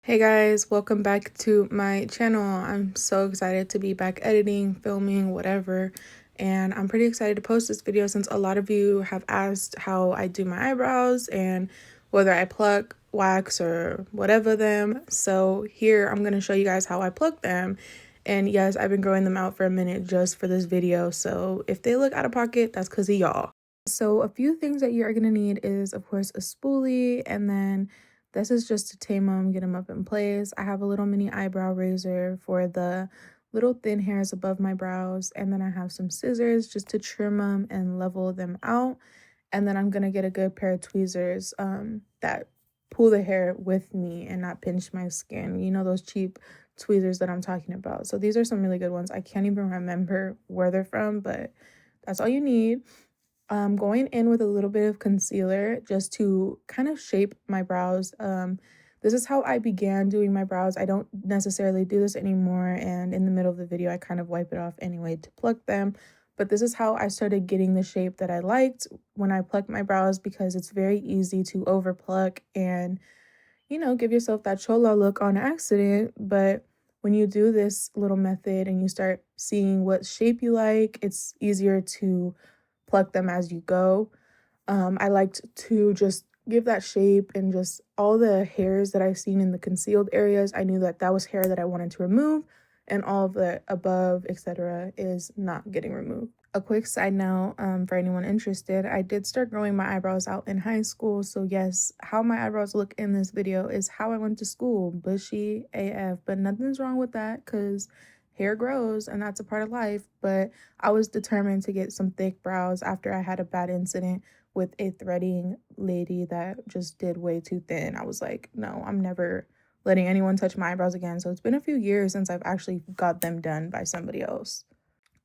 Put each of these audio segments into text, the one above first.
Hey guys, welcome back to my channel. I'm so excited to be back editing, filming, whatever. And I'm pretty excited to post this video since a lot of you have asked how I do my eyebrows and whether I pluck, wax, or whatever them. So here I'm going to show you guys how I pluck them. And yes, I've been growing them out for a minute just for this video. So if they look out of pocket, that's because of y'all. So a few things that you're going to need is, of course, a spoolie, and then this is just to tame them, get them up in place. I have a little mini eyebrow razor for the little thin hairs above my brows, and then I have some scissors just to trim them and level them out. And then I'm going to get a good pair of tweezers that pull the hair with me and not pinch my skin. You know, those cheap tweezers that I'm talking about. So these are some really good ones. I can't even remember where they're from, but that's all you need. Going in with a little bit of concealer just to kind of shape my brows. This is how I began doing my brows. I don't necessarily do this anymore, and in the middle of the video I kind of wipe it off anyway to pluck them. But this is how I started getting the shape that I liked when I pluck my brows, because it's very easy to over pluck and, you know, give yourself that chola look on accident. But when you do this little method and you start seeing what shape you like, it's easier to pluck them as you go. I liked to just give that shape, and just all the hairs that I seen in the concealed areas, I knew that that was hair that I wanted to remove, and all of the above, etc., is not getting removed. A quick side note, for anyone interested, I did start growing my eyebrows out in high school. So yes, how my eyebrows look in this video is how I went to school, bushy AF, but nothing's wrong with that because hair grows and that's a part of life. But I was determined to get some thick brows after I had a bad incident with a threading lady that just did way too thin. I was like, no, I'm never letting anyone touch my eyebrows again. So it's been a few years since I've actually got them done by somebody else.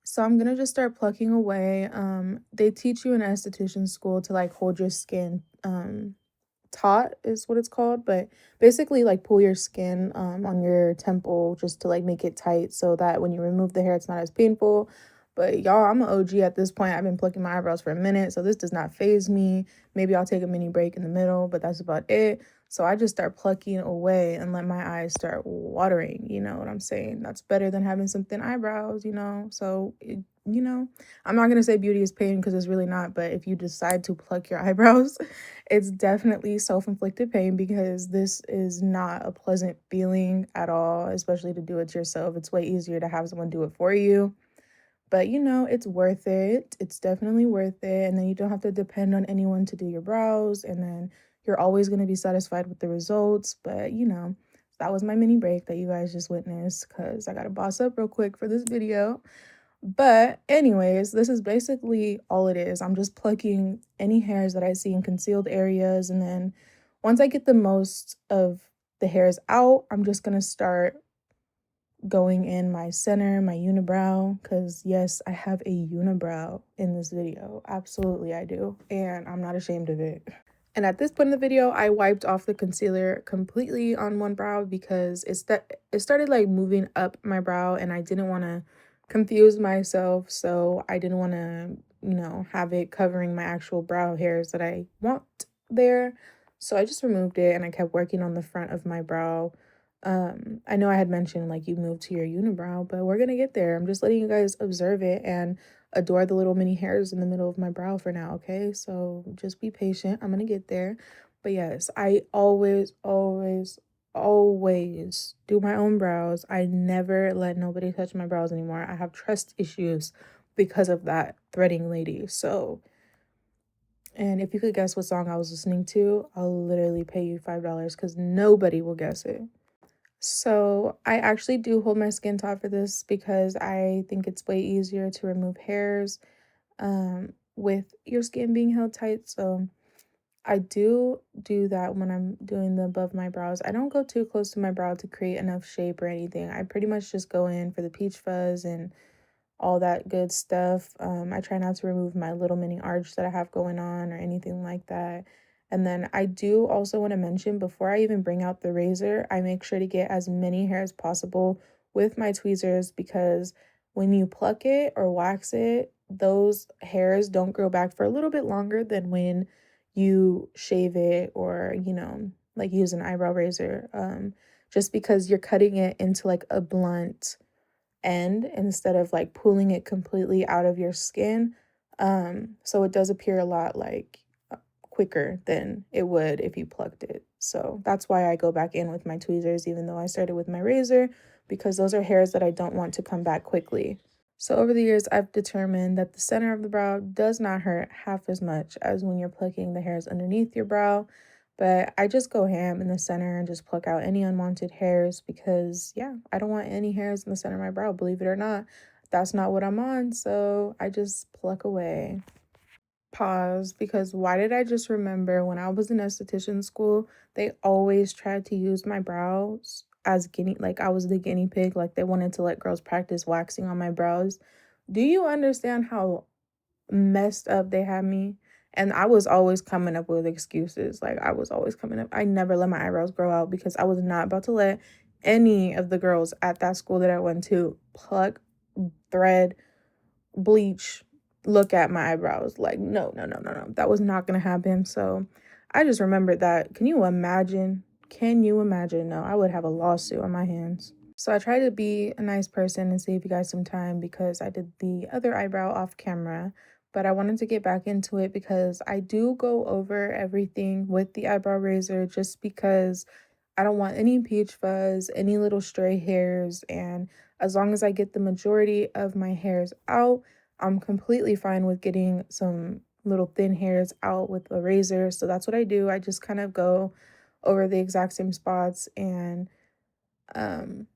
So I'm gonna just start plucking away. They teach you in esthetician school to like hold your skin taut is what it's called, but basically like pull your skin on your temple just to like make it tight so that when you remove the hair it's not as painful. But y'all, I'm an OG at this point. I've been plucking my eyebrows for a minute, so this does not phase me. Maybe I'll take a mini break in the middle, but that's about it. So I just start plucking away and let my eyes start watering. You know what I'm saying? That's better than having some thin eyebrows, you know? So, you know, I'm not going to say beauty is pain because it's really not. But if you decide to pluck your eyebrows, it's definitely self-inflicted pain, because this is not a pleasant feeling at all, especially to do it yourself. It's way easier to have someone do it for you. But you know, it's worth it. It's definitely worth it. And then you don't have to depend on anyone to do your brows. And then you're always going to be satisfied with the results. But you know, that was my mini break that you guys just witnessed, because I got to boss up real quick for this video. But anyways, this is basically all it is. I'm just plucking any hairs that I see in concealed areas. And then once I get the most of the hairs out, I'm just going to start going in my center, my unibrow, because yes, I have a unibrow in this video. Absolutely, I do. And I'm not ashamed of it. And at this point in the video, I wiped off the concealer completely on one brow because it started like moving up my brow, and I didn't want to confuse myself. So I didn't want to, you know, have it covering my actual brow hairs that I want there. So I just removed it and I kept working on the front of my brow. I know I had mentioned like you move to your unibrow, but we're gonna get there. I'm just letting you guys observe it and adore the little mini hairs in the middle of my brow for now, okay? So just be patient. I'm gonna get there. But yes, I always, always, always do my own brows. I never let nobody touch my brows anymore. I have trust issues because of that threading lady. So, and if you could guess what song I was listening to, I'll literally pay you $5 because nobody will guess it. So I actually do hold my skin taut for this because I think it's way easier to remove hairs with your skin being held tight. So I do that when I'm doing the above my brows. I don't go too close to my brow to create enough shape or anything. I pretty much just go in for the peach fuzz and all that good stuff. I try not to remove my little mini arch that I have going on or anything like that. And then I do also want to mention, before I even bring out the razor, I make sure to get as many hairs as possible with my tweezers, because when you pluck it or wax it, those hairs don't grow back for a little bit longer than when you shave it or, you know, like use an eyebrow razor. just because you're cutting it into like a blunt end instead of like pulling it completely out of your skin. So it does appear a lot like quicker than it would if you plucked it. So that's why I go back in with my tweezers, even though I started with my razor, because those are hairs that I don't want to come back quickly. So over the years, I've determined that the center of the brow does not hurt half as much as when you're plucking the hairs underneath your brow. But I just go ham in the center and just pluck out any unwanted hairs because, yeah, I don't want any hairs in the center of my brow, believe it or not. That's not what I'm on, so I just pluck away. Pause, because why did I just remember when I was in esthetician school, they always tried to use my brows as like I was the guinea pig, like they wanted to let girls practice waxing on my brows. Do you understand how messed up they had me? And I was always coming up with excuses. Like I was always coming up. I never let my eyebrows grow out because I was not about to let any of the girls at that school that I went to pluck, thread, bleach, look at my eyebrows. Like, no, no, no, no, no. That was not gonna happen. So I just remembered that. Can you imagine? Can you imagine? No, I would have a lawsuit on my hands. So I try to be a nice person and save you guys some time because I did the other eyebrow off camera, but I wanted to get back into it because I do go over everything with the eyebrow razor just because I don't want any peach fuzz, any little stray hairs, and as long as I get the majority of my hairs out, I'm completely fine with getting some little thin hairs out with a razor. So that's what I do. I just kind of go over the exact same spots and um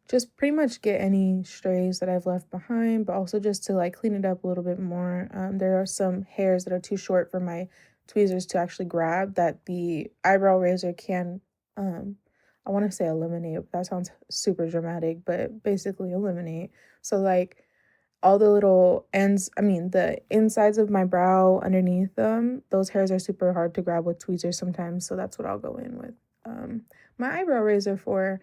just pretty much get any strays that I've left behind, but also just to like clean it up a little bit more. There are some hairs that are too short for my tweezers to actually grab that the eyebrow razor can, I want to say eliminate, but that sounds super dramatic, but basically eliminate. So like all the little ends, I mean the insides of my brow underneath them, those hairs are super hard to grab with tweezers sometimes. So that's what I'll go in with my eyebrow razor for.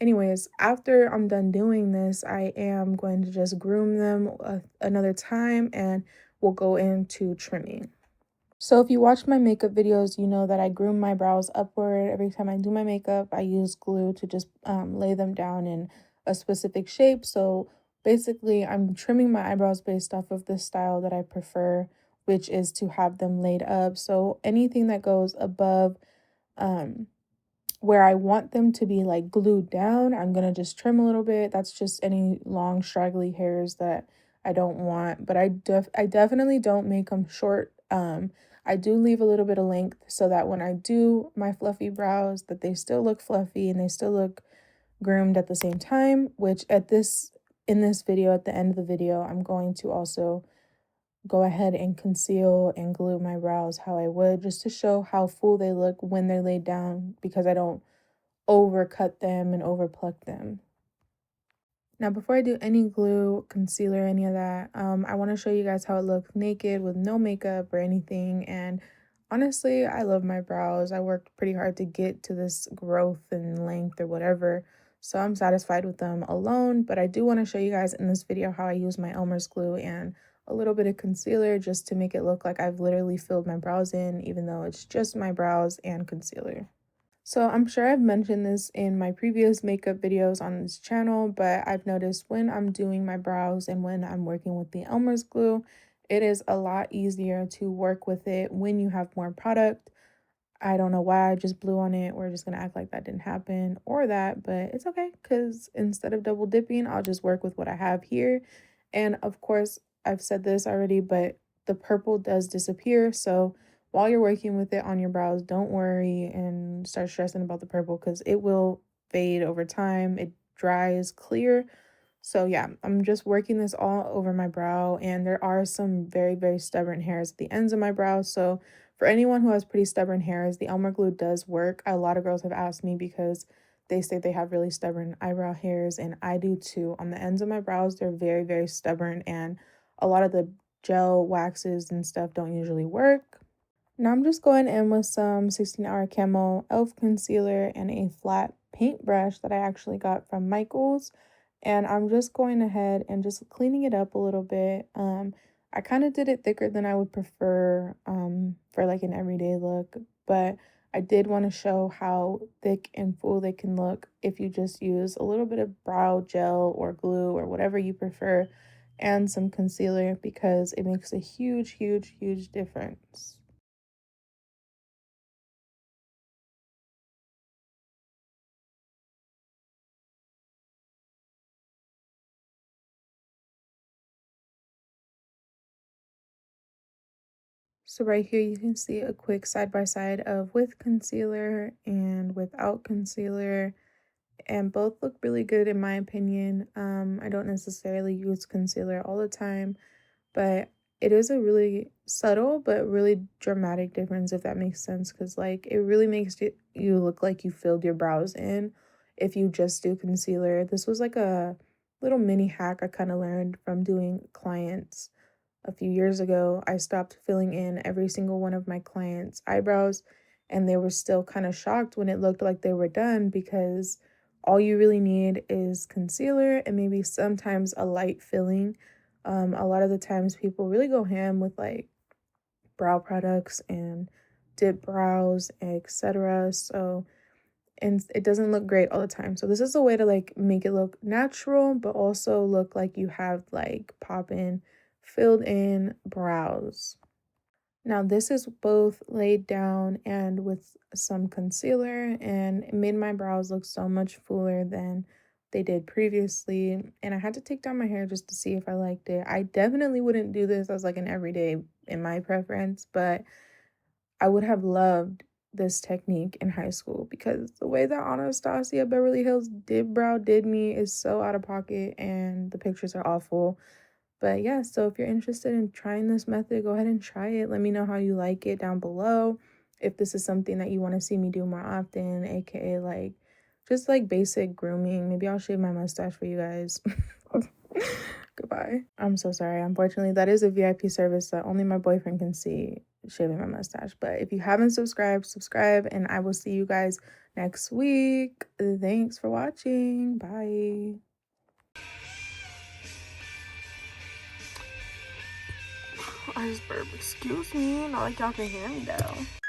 Anyways, after I'm done doing this, I am going to just groom them another time and we'll go into trimming. So if you watch my makeup videos, you know that I groom my brows upward. Every time I do my makeup, I use glue to just lay them down in a specific shape. So basically, I'm trimming my eyebrows based off of the style that I prefer, which is to have them laid up. So anything that goes above um, where I want them to be like glued down, I'm gonna just trim a little bit. That's just any long straggly hairs that I don't want, but I definitely don't make them short. I do leave a little bit of length so that when I do my fluffy brows, that they still look fluffy and they still look groomed at the same time, which in this video, at the end of the video, I'm going to also go ahead and conceal and glue my brows how I would, just to show how full they look when they're laid down, because I don't overcut them and over pluck them. Now, before I do any glue, concealer, any of that, I want to show you guys how it looks naked with no makeup or anything. And honestly, I love my brows. I worked pretty hard to get to this growth and length or whatever. So I'm satisfied with them alone. But I do want to show you guys in this video how I use my Elmer's glue and a little bit of concealer just to make it look like I've literally filled my brows in, even though it's just my brows and concealer. So I'm sure I've mentioned this in my previous makeup videos on this channel, but I've noticed when I'm doing my brows and when I'm working with the Elmer's glue, it is a lot easier to work with it when you have more product. I don't know why I just blew on it. We're just gonna act like that didn't happen or that, but it's okay because instead of double dipping, I'll just work with what I have here. And of course, I've said this already, but the purple does disappear. So while you're working with it on your brows, don't worry and start stressing about the purple because it will fade over time. It dries clear. So yeah, I'm just working this all over my brow, and there are some very, very stubborn hairs at the ends of my brow. So for anyone who has pretty stubborn hairs, the Elmer glue does work. A lot of girls have asked me because they say they have really stubborn eyebrow hairs, and I do too. On the ends of my brows, they're very, very stubborn, and a lot of the gel waxes and stuff don't usually work. Now I'm just going in with some 16-hour camo elf concealer and a flat paintbrush that I actually got from Michael's. And I'm just going ahead and just cleaning it up a little bit. I kind of did it thicker than I would prefer for like an everyday look, but I did want to show how thick and full they can look if you just use a little bit of brow gel or glue or whatever you prefer and some concealer, because it makes a huge, huge, huge difference. So right here you can see a quick side by side of with concealer and without concealer, and both look really good in my opinion. I don't necessarily use concealer all the time, but it is a really subtle but really dramatic difference, if that makes sense, because like it really makes you look like you filled your brows in if you just do concealer. This was like a little mini hack I kind of learned from doing clients a few years ago. I stopped filling in every single one of my clients' eyebrows, and they were still kind of shocked when it looked like they were done, because all you really need is concealer and maybe sometimes a light filling. A lot of the times people really go ham with like brow products and dip brows, etc. So, and it doesn't look great all the time. So this is a way to like make it look natural, but also look like you have like pop in, filled in brows. Now this is both laid down and with some concealer, and it made my brows look so much fuller than they did previously. And I had to take down my hair just to see if I liked it. I definitely wouldn't do this as like an everyday in my preference, but I would have loved this technique in high school, because the way that Anastasia Beverly Hills did brow did me is so out of pocket and the pictures are awful. But yeah, so if you're interested in trying this method, go ahead and try it. Let me know how you like it down below. If this is something that you want to see me do more often, aka like just like basic grooming. Maybe I'll shave my mustache for you guys. Goodbye. I'm so sorry. Unfortunately, that is a VIP service that only my boyfriend can see, shaving my mustache. But if you haven't subscribed, subscribe, and I will see you guys next week. Thanks for watching. Bye. I just burped. Excuse me. Not like y'all can hear me though.